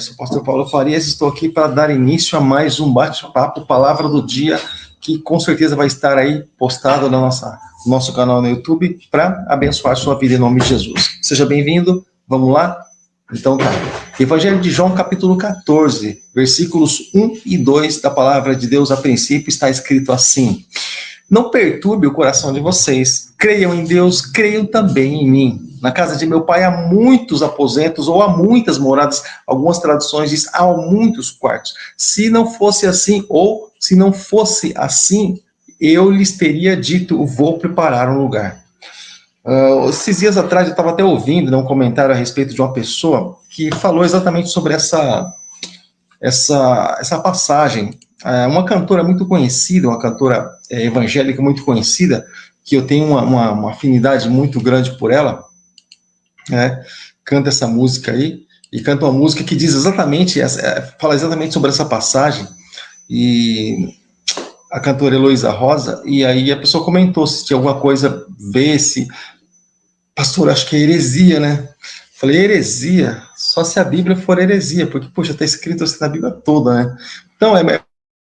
Sou o pastor Paulo Farias, estou aqui para dar início a mais um bate-papo, Palavra do Dia, que com certeza vai estar aí postado no nosso canal no YouTube para abençoar a sua vida em nome de Jesus. Seja bem-vindo, vamos lá? Então tá. Evangelho de João, capítulo 14, versículos 1 e 2 da Palavra de Deus, a princípio está escrito assim: Não perturbe o coração de vocês, creiam em Deus, creiam também em mim. Na casa de meu pai há muitos aposentos, ou há muitas moradas. Algumas traduções dizem há muitos quartos. Se não fosse assim, ou se não fosse assim, eu lhes teria dito, vou preparar um lugar. Esses dias atrás eu estava até ouvindo um comentário a respeito de uma pessoa que falou exatamente sobre essa passagem. Uma cantora muito conhecida, uma cantora evangélica muito conhecida, que eu tenho uma afinidade muito grande por ela, canta essa música aí, e canta uma música que diz exatamente, fala exatamente sobre essa passagem, e a cantora Heloísa Rosa, e aí a pessoa comentou se tinha alguma coisa, pastor, acho que é heresia, né? Falei, heresia? Só se a Bíblia for heresia, porque, poxa, está escrito assim na Bíblia toda, né? Então, é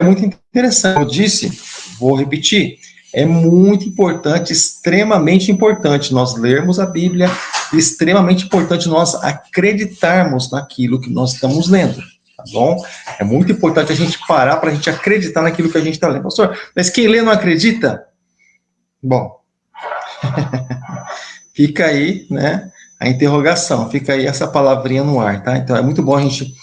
muito interessante. Eu disse, vou repetir, é muito importante, extremamente importante nós lermos a Bíblia, extremamente importante nós acreditarmos naquilo que nós estamos lendo, tá bom? É muito importante a gente parar para a gente acreditar naquilo que a gente está lendo. Pastor, mas quem lê não acredita? Bom, fica aí, né, a interrogação, fica aí essa palavrinha no ar, tá? Então é muito bom a gente,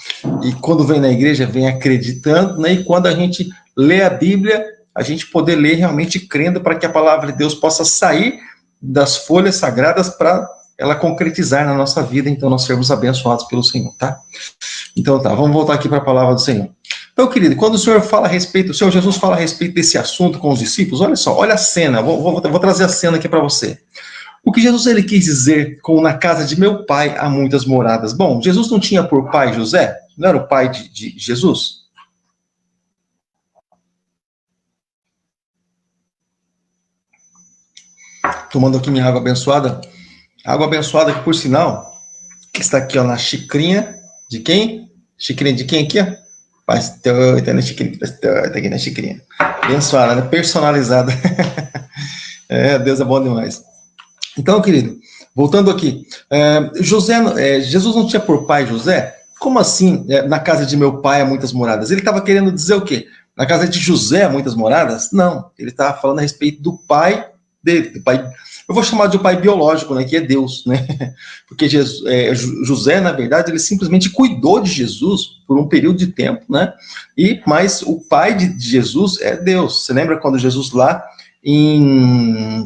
e quando vem na igreja, vem acreditando, né, e quando a gente lê a Bíblia, a gente poder ler realmente crendo para que a palavra de Deus possa sair das folhas sagradas para ela concretizar na nossa vida, então nós sermos abençoados pelo Senhor, tá? Então tá, vamos voltar aqui para a palavra do Senhor. Então, querido, quando o Senhor fala a respeito, o Senhor Jesus fala a respeito desse assunto com os discípulos, olha só, olha a cena, vou trazer a cena aqui para você. O que Jesus ele quis dizer com na casa de meu pai há muitas moradas? Bom, Jesus não tinha por pai José? Não era o pai de Jesus? Tomando aqui minha água abençoada. Água abençoada que, por sinal, que está aqui ó, na xicrinha de quem? Xicrinha de quem aqui? Ó? Pastor, tá na xicrinha, pastor, tá aqui na xicrinha. Abençoada, né? Personalizada. Deus é bom demais. Então, querido, voltando aqui, Jesus não tinha por pai José? Como assim, na casa de meu pai há muitas moradas? Ele estava querendo dizer o quê? Na casa de José há muitas moradas? Não, ele estava falando a respeito do pai dele, do pai, eu vou chamar de pai biológico, né, que é Deus, né, porque José, na verdade, ele simplesmente cuidou de Jesus por um período de tempo, né, mas o pai de Jesus é Deus. Você lembra quando Jesus lá,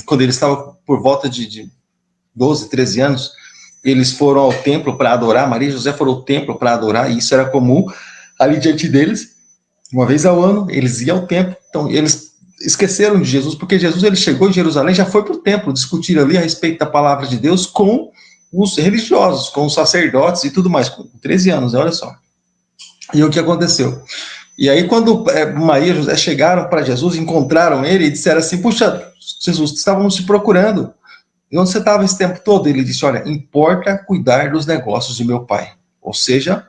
quando ele estava por volta de 12, 13 anos, eles foram ao templo para adorar, Maria e José foram ao templo para adorar, e isso era comum ali diante deles, uma vez ao ano, eles iam ao templo, então eles esqueceram de Jesus, porque Jesus ele chegou em Jerusalém, já foi para o templo discutir ali a respeito da palavra de Deus com os religiosos, com os sacerdotes e tudo mais, com 13 anos, olha só. E o que aconteceu? E aí quando Maria e José chegaram para Jesus, encontraram ele e disseram assim, puxa, Jesus, estávamos te procurando, e onde você estava esse tempo todo? Ele disse, olha, importa cuidar dos negócios de meu pai. Ou seja,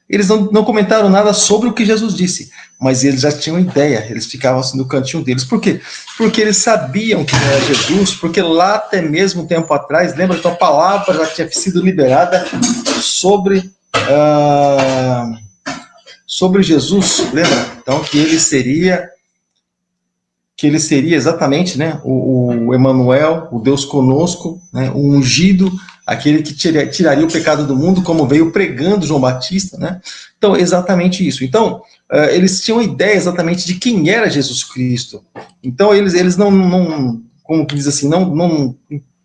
eles não comentaram nada sobre o que Jesus disse, mas eles já tinham ideia, eles ficavam assim no cantinho deles. Por quê? Porque eles sabiam que era Jesus, porque lá até mesmo tempo atrás, lembra que a palavra já tinha sido liberada sobre Jesus, lembra? Então, que ele seria exatamente, né, o Emanuel, o Deus conosco, né, o ungido, aquele que tiraria o pecado do mundo, como veio pregando João Batista, né? Então, exatamente isso. Então, eles tinham ideia exatamente de quem era Jesus Cristo. Então, eles não como que diz assim, não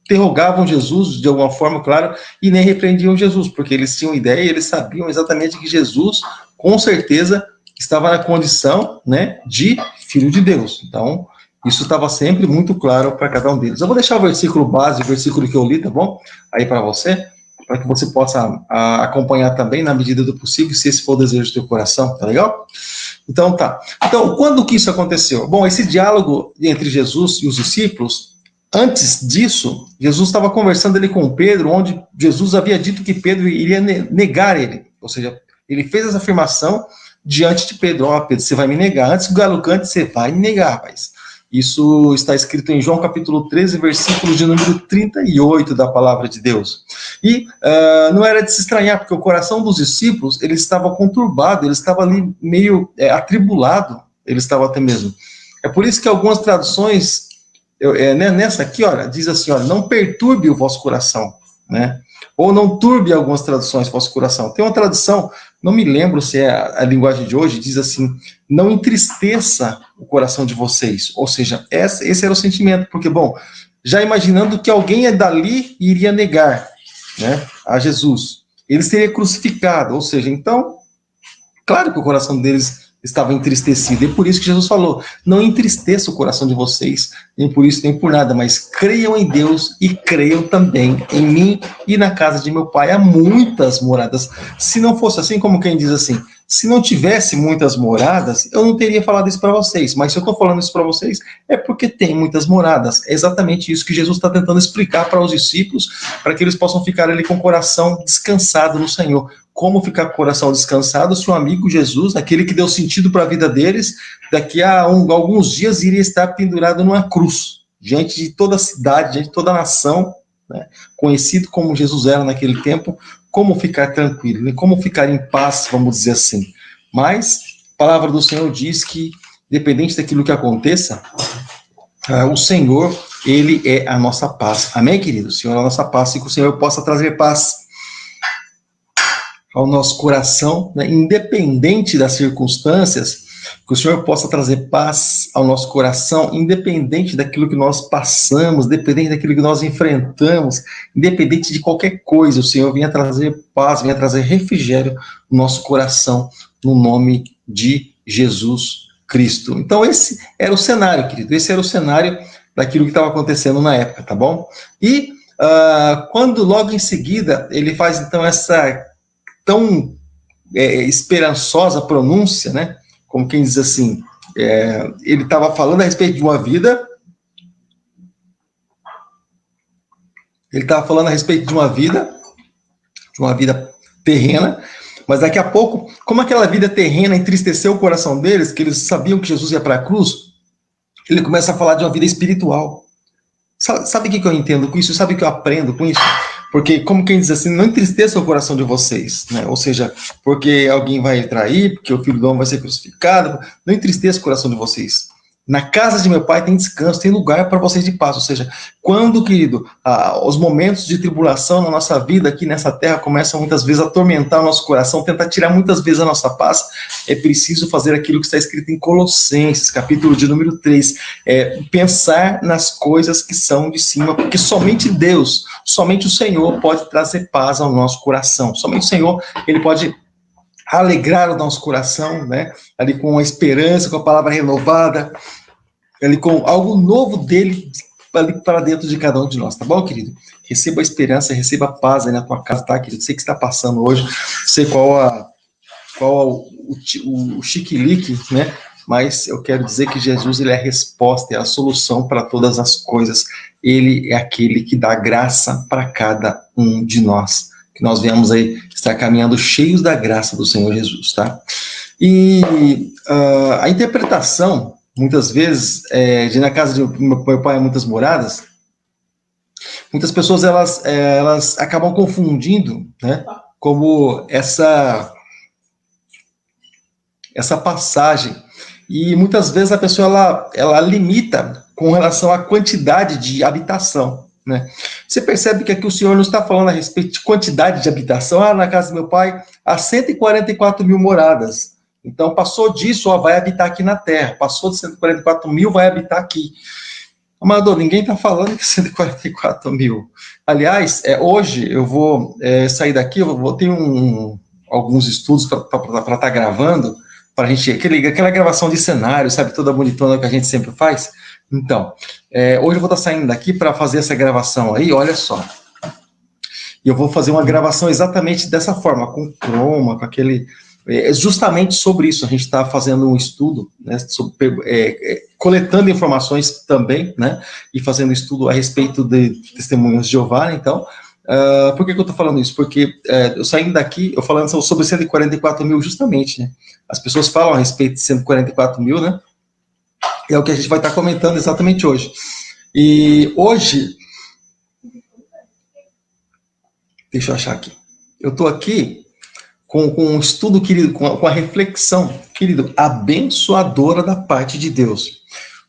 interrogavam Jesus de alguma forma, claro, e nem repreendiam Jesus, porque eles tinham ideia e eles sabiam exatamente que Jesus, com certeza, estava na condição, né, de filho de Deus. Então, isso estava sempre muito claro para cada um deles. Eu vou deixar o versículo base, o versículo que eu li, tá bom? Aí para você, para que você possa acompanhar também na medida do possível, se esse for o desejo do teu coração, tá legal? Então, tá. Então, quando que isso aconteceu? Bom, esse diálogo entre Jesus e os discípulos, antes disso, Jesus estava conversando ali com Pedro, onde Jesus havia dito que Pedro iria negar ele, ou seja, Ele fez essa afirmação diante de Pedro. Ó, Pedro, você vai me negar. Antes que o galo cante, você vai me negar, rapaz. Isso está escrito em João capítulo 13, versículo de número 38 da palavra de Deus. E não era de se estranhar, porque o coração dos discípulos, ele estava conturbado, ele estava ali meio atribulado, ele estava até mesmo. É por isso que algumas traduções, nessa aqui, olha, diz assim, olha, não perturbe o vosso coração, né? Ou não turbe algumas traduções, vosso coração. Tem uma tradução, não me lembro se é a linguagem de hoje, diz assim, não entristeça o coração de vocês. Ou seja, esse era o sentimento, porque, bom, já imaginando que alguém dali iria negar, né, a Jesus. Ele seria crucificado, ou seja, então, claro que o coração deles estava entristecido, e por isso que Jesus falou, não entristeça o coração de vocês, nem por isso, nem por nada, mas creiam em Deus e creiam também em mim, e na casa de meu pai há muitas moradas. Se não fosse assim, como quem diz assim, se não tivesse muitas moradas, eu não teria falado isso para vocês, mas se eu estou falando isso para vocês, é porque tem muitas moradas. É exatamente isso que Jesus está tentando explicar para os discípulos, para que eles possam ficar ali com o coração descansado no Senhor. Como ficar com o coração descansado se o amigo Jesus, aquele que deu sentido para a vida deles, daqui a alguns dias iria estar pendurado numa cruz, diante de toda a cidade, diante de toda a nação, né, conhecido como Jesus era naquele tempo. Como ficar tranquilo, como ficar em paz, vamos dizer assim. Mas a palavra do Senhor diz que, independente daquilo que aconteça, o Senhor, Ele é a nossa paz. Amém, querido? O Senhor é a nossa paz, e que o Senhor possa trazer paz ao nosso coração, né, independente das circunstâncias, que o Senhor possa trazer paz ao nosso coração, independente daquilo que nós passamos, independente daquilo que nós enfrentamos, independente de qualquer coisa, o Senhor venha trazer paz, venha trazer refrigério no nosso coração, no nome de Jesus Cristo. Então esse era o cenário, querido, esse era o cenário daquilo que estava acontecendo na época, tá bom? E quando logo em seguida ele faz então essa tão esperançosa pronúncia, né? Como quem diz assim, ele estava falando a respeito de uma vida, terrena, mas daqui a pouco, como aquela vida terrena entristeceu o coração deles, que eles sabiam que Jesus ia para a cruz, ele começa a falar de uma vida espiritual. Sabe o que eu entendo com isso? Sabe o que eu aprendo com isso? Porque, como quem diz assim, não entristeça o coração de vocês, né? Ou seja, porque alguém vai trair, porque o filho do homem vai ser crucificado, não entristeça o coração de vocês. Na casa de meu pai tem descanso, tem lugar para vocês de paz. Ou seja, quando, querido, os momentos de tribulação na nossa vida aqui nessa terra começam muitas vezes a atormentar o nosso coração, tentar tirar muitas vezes a nossa paz, é preciso fazer aquilo que está escrito em Colossenses, capítulo de número 3, pensar nas coisas que são de cima, porque somente Deus, somente o Senhor pode trazer paz ao nosso coração. Somente o Senhor, Ele pode alegrar o nosso coração, né? Ali com a esperança, com a palavra renovada, ali com algo novo dele ali para dentro de cada um de nós, tá bom, querido? Receba a esperança, receba a paz aí na tua casa, tá, querido? Sei que está passando hoje, sei qual o chiquilique, né? Mas eu quero dizer que Jesus, ele é a resposta, é a solução para todas as coisas. Ele é aquele que dá graça para cada um de nós. Que nós venhamos aí estar caminhando cheios da graça do Senhor Jesus, tá? E a interpretação, muitas vezes, de na casa de meu pai há muitas moradas, muitas pessoas, elas acabam confundindo, né, como essa passagem, e muitas vezes a pessoa, ela limita com relação à quantidade de habitação, né? Você percebe que aqui o Senhor não está falando a respeito de quantidade de habitação. Na casa do meu pai há 144 mil moradas. Então, passou disso, vai habitar aqui na terra. Passou de 144 mil, vai habitar aqui. Amador, ninguém está falando que 144 mil. Aliás, hoje eu vou sair daqui, eu vou ter alguns estudos para estar gravando, para a gente, aquela gravação de cenário, sabe, toda bonitona que a gente sempre faz. Então, hoje eu vou estar saindo daqui para fazer essa gravação aí, olha só. E eu vou fazer uma gravação exatamente dessa forma, com croma, com aquele... justamente sobre isso, a gente está fazendo um estudo, né, coletando informações também, né, e fazendo estudo a respeito de testemunhos de Jeová, então, Por que eu estou falando isso? Porque eu saindo daqui, eu falando sobre 144 mil justamente, né? As pessoas falam a respeito de 144 mil, né? É o que a gente vai estar comentando exatamente hoje. E hoje, deixa eu achar aqui. Eu estou aqui com um estudo, querido, com a reflexão, querido, abençoadora da parte de Deus.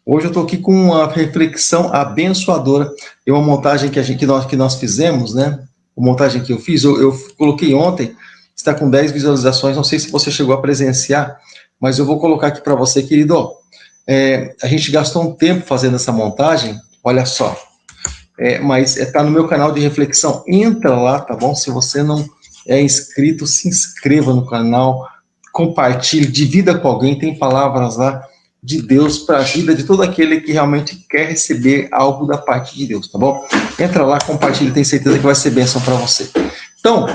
Hoje eu estou aqui com uma reflexão abençoadora e uma montagem que nós fizemos, né? A montagem que eu fiz, eu coloquei ontem, está com 10 visualizações, não sei se você chegou a presenciar, mas eu vou colocar aqui para você, querido. A gente gastou um tempo fazendo essa montagem, olha só, mas está no meu canal de reflexão, entra lá, tá bom? Se você não é inscrito, se inscreva no canal, compartilhe, divida com alguém, tem palavras lá de Deus para a vida de todo aquele que realmente quer receber algo da parte de Deus, tá bom? Entra lá, compartilha, tenho certeza que vai ser bênção para você. Então,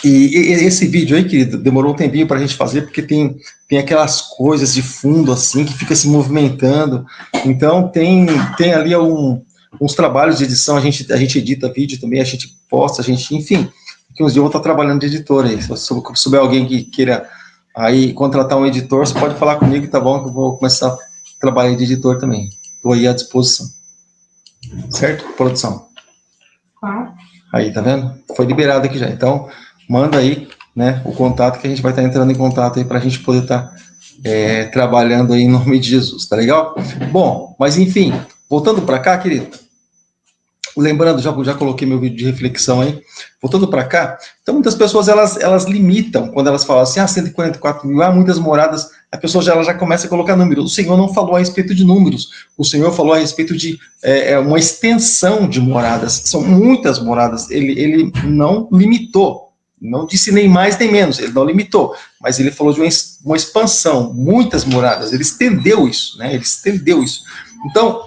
e esse vídeo aí, querido, demorou um tempinho para a gente fazer, porque tem aquelas coisas de fundo, assim, que fica se movimentando. Então, tem ali uns trabalhos de edição, a gente edita vídeo também, a gente posta, enfim, que uns dias eu vou estar trabalhando de editor aí. Se souber alguém que queira aí contratar um editor, você pode falar comigo, tá bom? Que eu vou começar a trabalhar de editor também. Estou aí à disposição. Certo, produção? Claro. Aí, tá vendo? Foi liberado aqui já. Então, manda aí, né, o contato que a gente vai estar entrando em contato aí para a gente poder estar trabalhando aí em nome de Jesus, tá legal? Bom, mas enfim, voltando para cá, querido, lembrando, já coloquei meu vídeo de reflexão aí, voltando para cá, então muitas pessoas, elas limitam, quando elas falam assim, 144 mil, muitas moradas, a pessoa já começa a colocar números. O Senhor não falou a respeito de números, o Senhor falou a respeito de uma extensão de moradas, são muitas moradas, ele não limitou, não disse nem mais nem menos, ele não limitou, mas ele falou de uma expansão, muitas moradas, ele estendeu isso, né, ele estendeu isso. Então,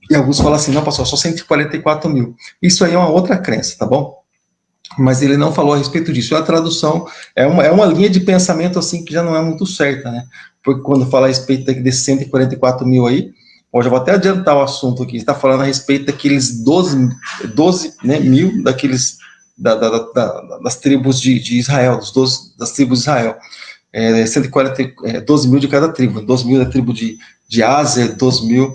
e alguns falam assim, não, pastor, só 144 mil. Isso aí é uma outra crença, tá bom? Mas ele não falou a respeito disso. A tradução é uma linha de pensamento assim que já não é muito certa, né? Porque quando fala a respeito desses 144 mil aí, já vou até adiantar o assunto aqui, está falando a respeito daqueles 12 né, mil daqueles das tribos de Israel, das tribos de Israel. 12 mil de cada tribo, 12 mil da tribo de Ásia, 12 mil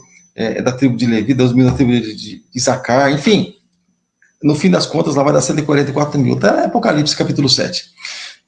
da tribo de Levi, 12 mil da tribo de Issacar, enfim, no fim das contas lá vai dar 144 mil, tá? Apocalipse capítulo 7.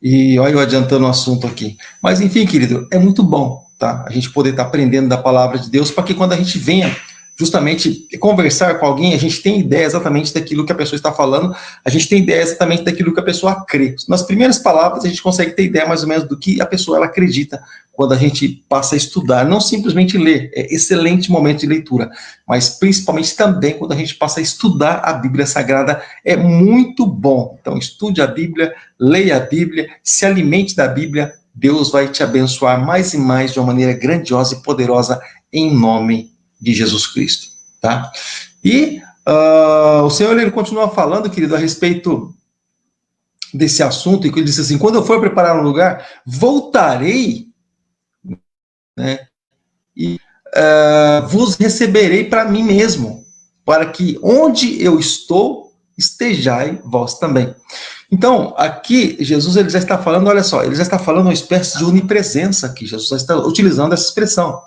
E olha eu adiantando o assunto aqui. Mas enfim, querido, é muito bom, tá? A gente poder estar aprendendo da palavra de Deus, para que quando a gente venha justamente conversar com alguém, a gente tem ideia exatamente daquilo que a pessoa está falando, a gente tem ideia exatamente daquilo que a pessoa crê. Nas primeiras palavras, a gente consegue ter ideia mais ou menos do que a pessoa ela acredita quando a gente passa a estudar, não simplesmente ler, é excelente momento de leitura, mas principalmente também quando a gente passa a estudar a Bíblia Sagrada, é muito bom. Então, estude a Bíblia, leia a Bíblia, se alimente da Bíblia, Deus vai te abençoar mais e mais de uma maneira grandiosa e poderosa em nome de Jesus Cristo, tá? E o Senhor, ele continua falando, querido, a respeito desse assunto, e ele disse assim, quando eu for preparar um lugar, voltarei, né, e vos receberei para mim mesmo, para que onde eu estou, estejai vós também. Então, aqui, Jesus ele já está falando, olha só, ele já está falando uma espécie de onipresença aqui, Jesus já está utilizando essa expressão.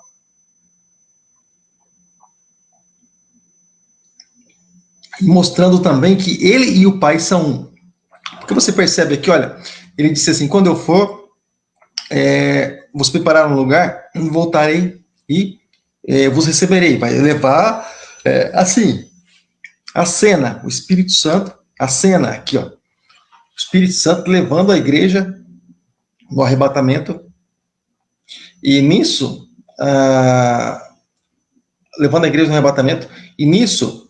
E mostrando também que ele e o Pai são um. Porque você percebe aqui, olha, ele disse assim, quando eu for, vos preparar um lugar, voltarei e vos receberei. Vai levar, assim, a cena, o Espírito Santo, a cena aqui, ó, o Espírito Santo levando a igreja no arrebatamento, e nisso, levando a igreja no arrebatamento, e nisso,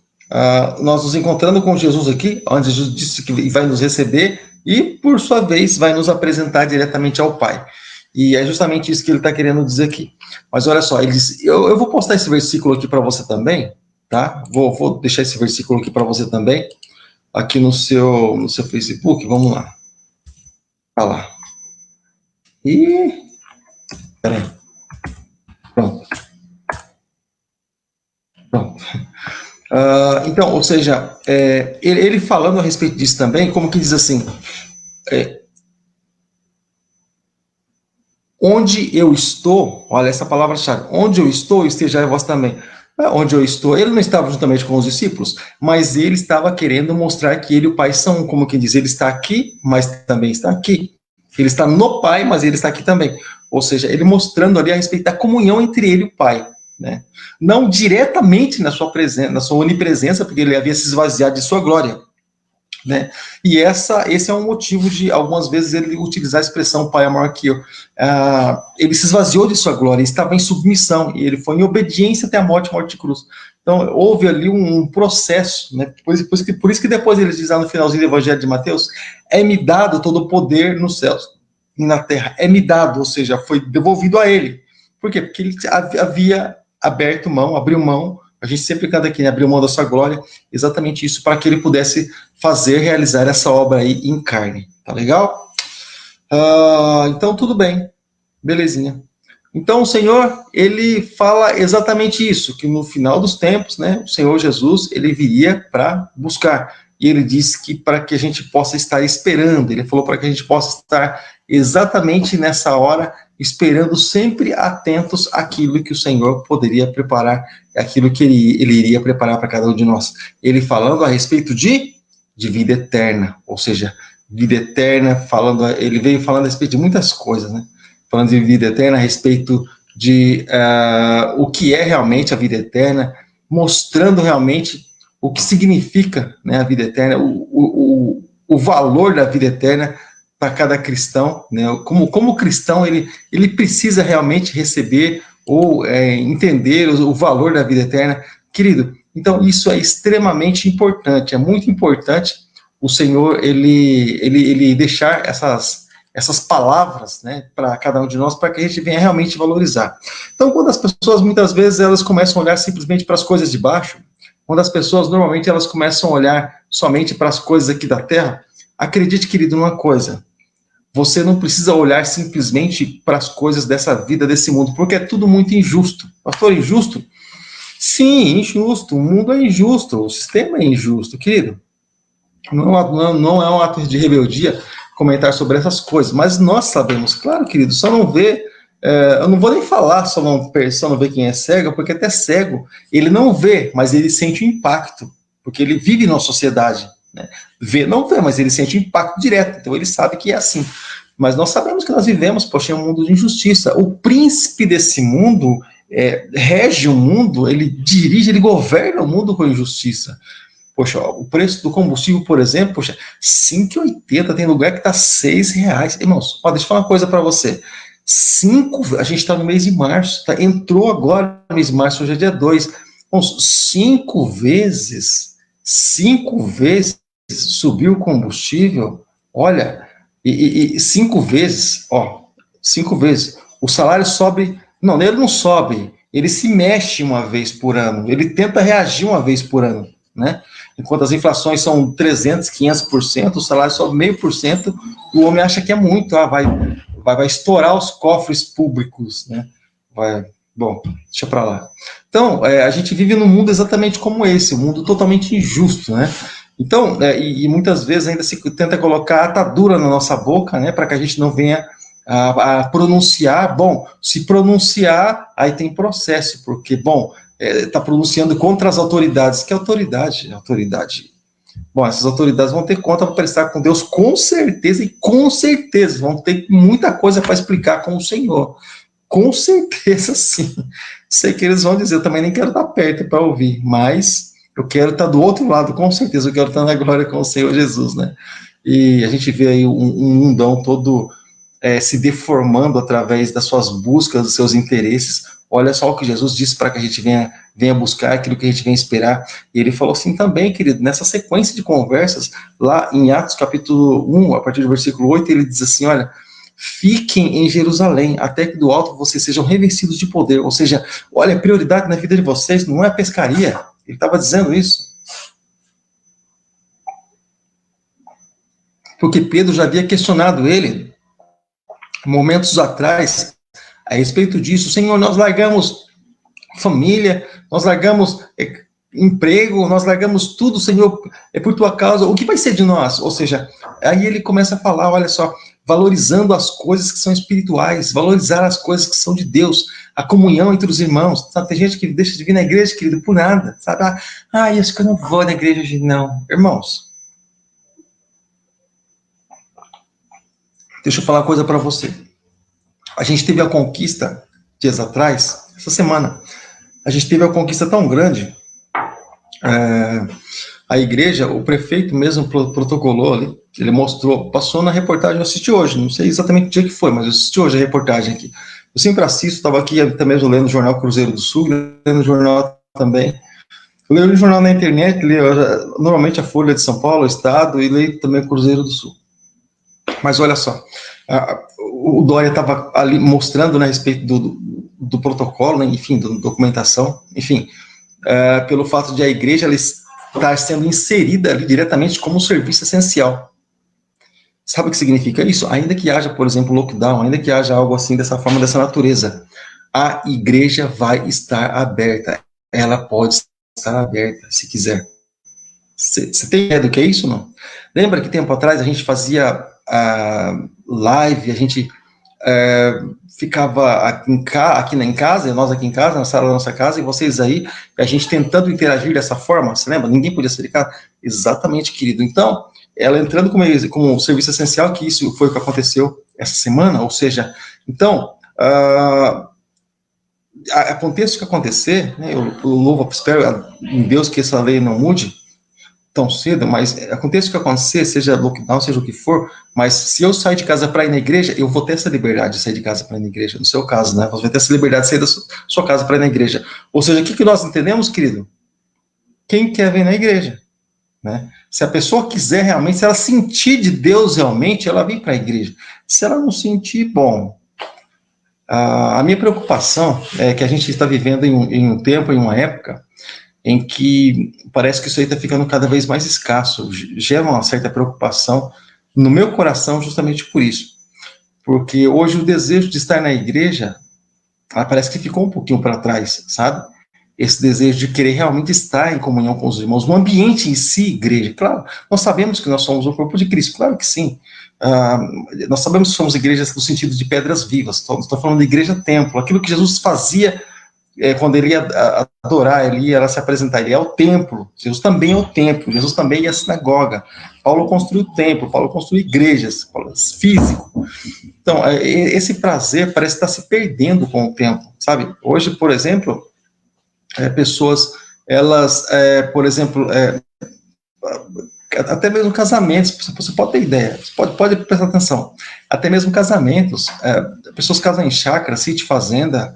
nós nos encontrando com Jesus aqui, onde Jesus disse que vai nos receber, e, por sua vez, vai nos apresentar diretamente ao Pai. E é justamente isso que ele está querendo dizer aqui. Mas olha só, ele diz, eu vou postar esse versículo aqui para você também, tá? Vou deixar esse versículo aqui para você também, aqui no seu Facebook, vamos lá. Olha lá. Peraí. Pronto. Então, ou seja, ele falando a respeito disso também, como que diz assim, onde eu estou, olha essa palavra-chave, onde eu estou, estejai vós também. Onde eu estou, ele não estava juntamente com os discípulos, mas ele estava querendo mostrar que ele e o Pai são, como quem diz, ele está aqui, mas também está aqui. Ele está no Pai, mas ele está aqui também. Ou seja, ele mostrando ali a respeito da comunhão entre ele e o Pai, né? Não diretamente na sua presença, na sua onipresença, porque ele havia se esvaziado de sua glória, né? E esse é um motivo de, algumas vezes, ele utilizar a expressão Pai é maior que eu. Ele se esvaziou de sua glória, estava em submissão, e ele foi em obediência até a morte de cruz. Então, houve ali um processo, né? Por isso que depois ele diz lá no finalzinho do Evangelho de Mateus, é-me dado todo o poder nos céus e na terra. É-me dado, ou seja, foi devolvido a ele. Por quê? Porque ele havia aberto mão, abriu mão, a gente sempre canta aqui, né? Abriu mão da sua glória, exatamente isso, para que ele pudesse realizar essa obra aí em carne. Tá legal? Então, tudo bem. Belezinha. Então, o Senhor, ele fala exatamente isso, que no final dos tempos, né, o Senhor Jesus, ele viria para buscar. E ele disse que para que a gente possa estar esperando, ele falou para que a gente possa estar exatamente nessa hora, esperando sempre atentos àquilo que o Senhor poderia preparar, aquilo que ele iria preparar para cada um de nós. Ele falando a respeito de vida eterna, ou seja, vida eterna, ele veio falando a respeito de muitas coisas, né? Falando de vida eterna, a respeito de o que é realmente a vida eterna, mostrando realmente o que significa, né, a vida eterna, o valor da vida eterna para cada cristão, né? Como cristão, ele precisa realmente receber ou entender o valor da vida eterna. Querido, então isso é extremamente importante, é muito importante o Senhor, ele deixar essas palavras, né, para cada um de nós, para que a gente venha realmente valorizar. Então, quando as pessoas, muitas vezes, elas começam a olhar simplesmente para as coisas de baixo, quando as pessoas, normalmente, elas começam a olhar somente para as coisas aqui da terra, acredite, querido, numa coisa, você não precisa olhar simplesmente para as coisas dessa vida, desse mundo, porque é tudo muito injusto. Pastor, injusto? Sim, injusto, o mundo é injusto, o sistema é injusto, querido. Não é um ato de rebeldia comentar sobre essas coisas, mas nós sabemos, claro, querido, só não vê, eu não vou nem falar só não vê quem é cego, porque até cego, ele não vê, mas ele sente o impacto, porque ele vive na sociedade, né? Não vê, mas ele sente o impacto direto, então ele sabe que é assim. Mas nós sabemos que nós vivemos, poxa, é um mundo de injustiça. O príncipe desse mundo rege o mundo, ele dirige, ele governa o mundo com injustiça. Poxa, ó, o preço do combustível, por exemplo, poxa, 5,80, tem lugar que está R$6. Irmãos, ó, deixa eu falar uma coisa para você. A gente está no mês de março, tá? Entrou agora no mês de março, hoje é dia 2. Irmãos, 5 vezes subiu o combustível, olha, e 5 vezes, ó, 5 vezes. O salário sobe, não, ele não sobe, ele se mexe uma vez por ano, ele tenta reagir uma vez por ano, né? Enquanto as inflações são 300%, 500%, o salário sobe 0,5%, o homem acha que é muito, vai estourar os cofres públicos, né? Bom, deixa para lá. Então, a gente vive num mundo exatamente como esse, um mundo totalmente injusto, né? Então, e muitas vezes ainda se tenta colocar atadura na nossa boca, né, para que a gente não venha a pronunciar. Bom, se pronunciar, aí tem processo, porque, bom, está pronunciando contra as autoridades. Que autoridade? Autoridade. Bom, essas autoridades vão ter conta para prestar com Deus, com certeza, e com certeza vão ter muita coisa para explicar com o Senhor. Com certeza, sim. Sei que eles vão dizer, eu também nem quero estar perto para ouvir, mas eu quero estar do outro lado, com certeza, eu quero estar na glória com o Senhor Jesus, né? E a gente vê aí um mundão todo se deformando através das suas buscas, dos seus interesses. Olha só o que Jesus disse para que a gente venha buscar aquilo que a gente vem esperar. E ele falou assim também, querido, nessa sequência de conversas, lá em Atos capítulo 1, a partir do versículo 8, ele diz assim, olha, fiquem em Jerusalém, até que do alto vocês sejam revestidos de poder. Ou seja, olha, a prioridade na vida de vocês não é a pescaria. Ele estava dizendo isso. Porque Pedro já havia questionado ele, momentos atrás, a respeito disso. Senhor, nós largamos família, nós largamos emprego, nós largamos tudo, Senhor, é por tua causa, o que vai ser de nós? Ou seja, aí ele começa a falar, olha só, valorizando as coisas que são espirituais, valorizar as coisas que são de Deus, a comunhão entre os irmãos, sabe? Tem gente que deixa de vir na igreja, querido, por nada, sabe? Acho que eu não vou na igreja hoje, não. Irmãos, deixa eu falar uma coisa para você. A gente teve a conquista, dias atrás, essa semana, a gente teve a conquista tão grande, a igreja, o prefeito mesmo protocolou ali, ele mostrou, passou na reportagem, eu assisti hoje, não sei exatamente o dia que foi, mas eu assisti hoje a reportagem aqui. Eu sempre assisto, estava aqui até mesmo lendo o jornal Cruzeiro do Sul, lendo o jornal também. Eu leio o jornal na internet, leio normalmente a Folha de São Paulo, o Estado, e leio também o Cruzeiro do Sul. Mas olha só, o Dória estava ali mostrando, né, a respeito do protocolo, né, enfim, da documentação, enfim, pelo fato de a igreja estar sendo inserida ali diretamente como um serviço essencial. Sabe o que significa isso? Ainda que haja, por exemplo, lockdown, ainda que haja algo assim, dessa forma, dessa natureza, a igreja vai estar aberta. Ela pode estar aberta, se quiser. Você tem ideia do que é isso, não? Lembra que tempo atrás a gente fazia live, a gente ficava aqui em casa, nós aqui em casa, na sala da nossa casa, e vocês aí, a gente tentando interagir dessa forma, você lembra? Ninguém podia sair de casa. Exatamente, querido. Então, ela entrando como um serviço essencial, que isso foi o que aconteceu essa semana, ou seja, então, aconteça o que acontecer, né, eu louvo, espero em Deus que essa lei não mude tão cedo, mas aconteça o que acontecer, seja lockdown, seja o que for, mas se eu sair de casa para ir na igreja, eu vou ter essa liberdade de sair de casa para ir na igreja, no seu caso, né, você vai ter essa liberdade de sair da sua casa para ir na igreja. Ou seja, o que nós entendemos, querido? Quem quer vir na igreja, né? Se a pessoa quiser realmente, se ela sentir de Deus realmente, ela vem para a igreja. Se ela não sentir, bom, a minha preocupação é que a gente está vivendo em um tempo, em uma época, em que parece que isso aí está ficando cada vez mais escasso, gera uma certa preocupação no meu coração justamente por isso, porque hoje o desejo de estar na igreja parece que ficou um pouquinho para trás, sabe? Esse desejo de querer realmente estar em comunhão com os irmãos, no ambiente em si, igreja, claro, nós sabemos que nós somos o corpo de Cristo, claro que sim, nós sabemos que somos igrejas no sentido de pedras vivas, estou falando de igreja-templo, aquilo que Jesus fazia quando ele ia adorar, ele ia se apresentar, ele é o templo, Jesus também é o templo, Jesus também é a sinagoga, Paulo construiu o templo, Paulo construiu igrejas, Paulo físico. Então, esse prazer parece estar se perdendo com o tempo, sabe? Hoje, por exemplo, pessoas, elas, por exemplo, até mesmo casamentos, você pode ter ideia, você pode prestar atenção, até mesmo casamentos, pessoas casam em chácara, sítio, fazenda,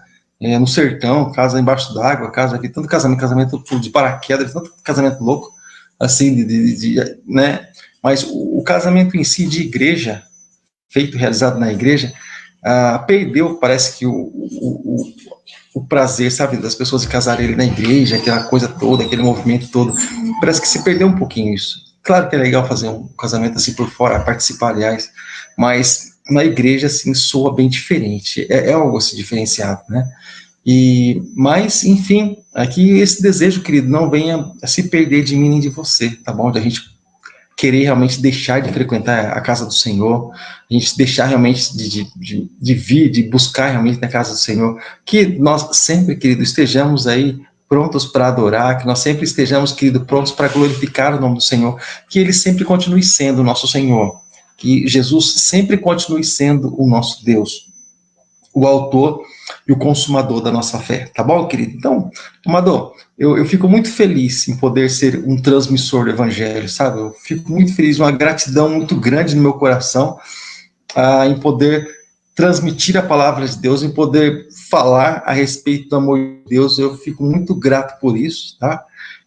no sertão, casa embaixo d'água, casa aqui, tanto casamento de paraquedas, tanto casamento louco, assim, né? Mas o casamento em si de igreja, realizado na igreja, perdeu, parece que o prazer, sabe, das pessoas de casarem na igreja, aquela coisa toda, aquele movimento todo, parece que se perdeu um pouquinho isso. Claro que é legal fazer um casamento assim por fora, participar, aliás, mas na igreja, assim, soa bem diferente, é algo assim diferenciado, né? Mas, enfim, aqui esse desejo, querido, não venha a se perder de mim nem de você, tá bom? De a gente querer realmente deixar de frequentar a casa do Senhor, a gente deixar realmente de vir, de buscar realmente na casa do Senhor, que nós sempre, querido, estejamos aí prontos para adorar, que nós sempre estejamos, querido, prontos para glorificar o nome do Senhor, que Ele sempre continue sendo o nosso Senhor, que Jesus sempre continue sendo o nosso Deus, o autor e o consumador da nossa fé, tá bom, querido? Então, amador, eu fico muito feliz em poder ser um transmissor do evangelho, sabe? Eu fico muito feliz, uma gratidão muito grande no meu coração em poder transmitir a palavra de Deus, em poder falar a respeito do amor de Deus. Eu fico muito grato por isso, tá?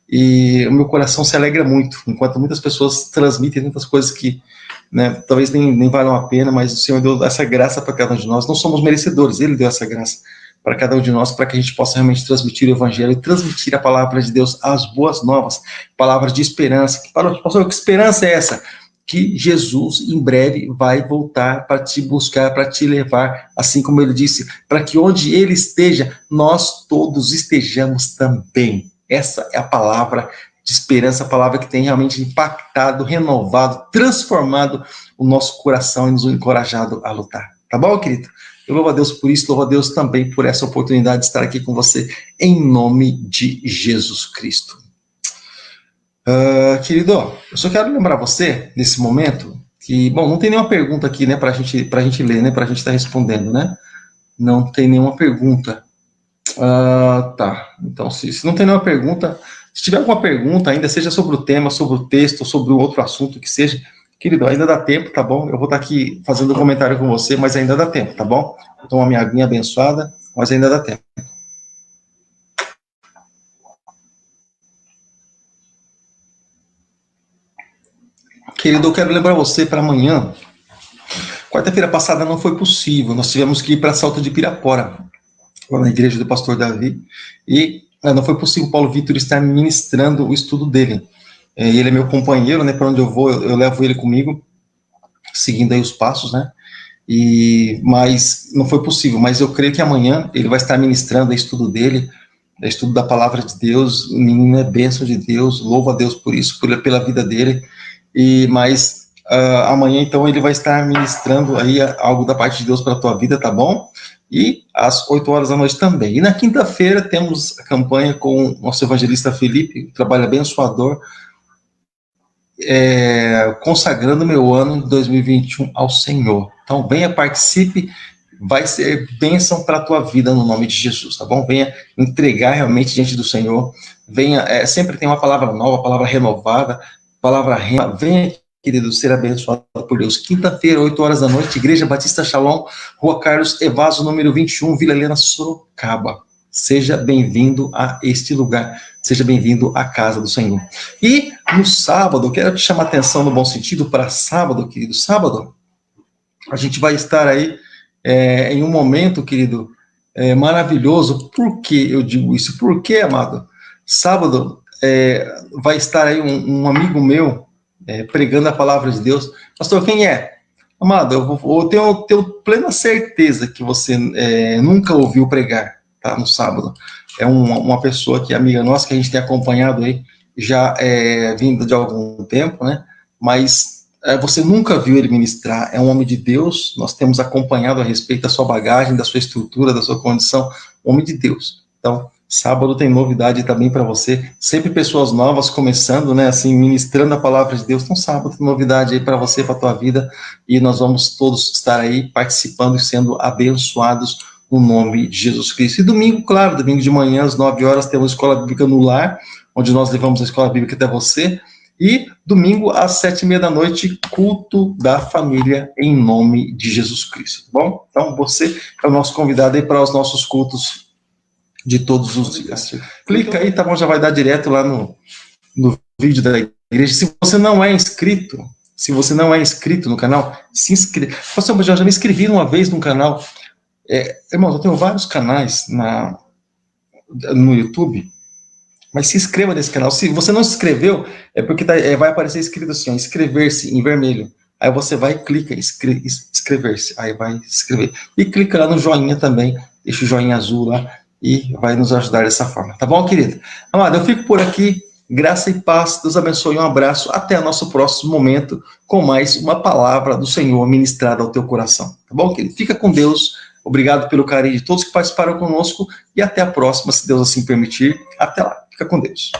E o meu coração se alegra muito, enquanto muitas pessoas transmitem muitas coisas que, né, talvez nem valham a pena, mas o Senhor deu essa graça para cada um de nós. Não somos merecedores, Ele deu essa graça para cada um de nós, para que a gente possa realmente transmitir o evangelho e transmitir a palavra de Deus, as boas novas, palavras de esperança. Pastor, que esperança é essa? Que Jesus em breve vai voltar para te buscar, para te levar, assim como Ele disse, para que onde Ele esteja, nós todos estejamos também. Essa é a palavra de esperança, a palavra que tem realmente impactado, renovado, transformado o nosso coração e nos encorajado a lutar. Tá bom, querido? Eu louvo a Deus por isso, louvo a Deus também por essa oportunidade de estar aqui com você, em nome de Jesus Cristo. Querido, eu só quero lembrar você, nesse momento, que, bom, não tem nenhuma pergunta aqui, né, pra gente ler, né, pra gente estar respondendo, né? Não tem nenhuma pergunta. Tá. Então, se não tem nenhuma pergunta, se tiver alguma pergunta ainda, seja sobre o tema, sobre o texto, sobre o outro assunto que seja, querido, ainda dá tempo, tá bom? Eu vou estar aqui fazendo um comentário com você, mas ainda dá tempo, tá bom? Vou tomar minha aguinha abençoada, mas ainda dá tempo. Querido, eu quero lembrar você para amanhã. Quarta-feira passada não foi possível, nós tivemos que ir para Salto de Pirapora, lá na igreja do pastor Davi, e não foi possível o Paulo Vitor estar ministrando o estudo dele. Ele é meu companheiro, né, para onde eu vou, eu levo ele comigo, seguindo aí os passos, né, mas não foi possível, mas eu creio que amanhã ele vai estar ministrando o estudo dele, o estudo da palavra de Deus. O menino é bênção de Deus, louvo a Deus por isso, pela vida dele, mas amanhã então ele vai estar ministrando aí algo da parte de Deus para a tua vida, tá bom? E às 8 horas da noite também. E na quinta-feira temos a campanha com o nosso evangelista Felipe, trabalho abençoador, consagrando meu ano de 2021 ao Senhor. Então venha, participe, vai ser bênção para a tua vida no nome de Jesus, tá bom? Venha entregar realmente diante do Senhor, venha, sempre tem uma palavra nova, palavra renovada, palavra rema, venha, querido, ser abençoado por Deus. Quinta-feira, 8 horas da noite, Igreja Batista Shalom, Rua Carlos Evaso, número 21, Vila Helena, Sorocaba. Seja bem-vindo a este lugar, seja bem-vindo à casa do Senhor. E no sábado, eu quero te chamar a atenção no bom sentido para sábado, querido. Sábado, a gente vai estar aí em um momento, querido, maravilhoso. Por que eu digo isso? Por que, amado? Sábado vai estar aí um amigo meu pregando a palavra de Deus. Pastor, quem é? Amado, eu tenho plena certeza que você nunca ouviu pregar, tá? No sábado. É uma pessoa que é amiga nossa, que a gente tem acompanhado aí, já vindo de algum tempo, né? Mas você nunca viu ele ministrar, é um homem de Deus, nós temos acompanhado a respeito da sua bagagem, da sua estrutura, da sua condição, homem de Deus. Então, sábado tem novidade também para você, sempre pessoas novas começando, né, assim, ministrando a palavra de Deus. Então, sábado tem novidade aí para você, para a tua vida, e nós vamos todos estar aí participando e sendo abençoados no nome de Jesus Cristo. E domingo, claro, domingo de manhã, às 9 horas, temos Escola Bíblica no Lar, onde nós levamos a Escola Bíblica até você. E domingo, às 7h30 da noite, culto da família, em nome de Jesus Cristo. Tá bom? Então, você é o nosso convidado aí para os nossos cultos de todos os dias. Clica aí, tá bom? Já vai dar direto lá no vídeo da igreja. Se você não é inscrito no canal, se inscreva. Eu já me inscrevi uma vez no canal. Irmãos, eu tenho vários canais no YouTube, mas se inscreva nesse canal. Se você não se inscreveu, é porque vai aparecer escrito assim, ó, inscrever-se em vermelho. Aí você vai e clica em inscrever-se. Aí vai se inscrever. E clica lá no joinha também, deixa o joinha azul lá e vai nos ajudar dessa forma. Tá bom, querido? Amado, eu fico por aqui. Graça e paz. Deus abençoe. Um abraço. Até o nosso próximo momento com mais uma palavra do Senhor ministrada ao teu coração. Tá bom, querido? Fica com Deus. Obrigado pelo carinho de todos que participaram conosco e até a próxima, se Deus assim permitir. Até lá. Fica com Deus.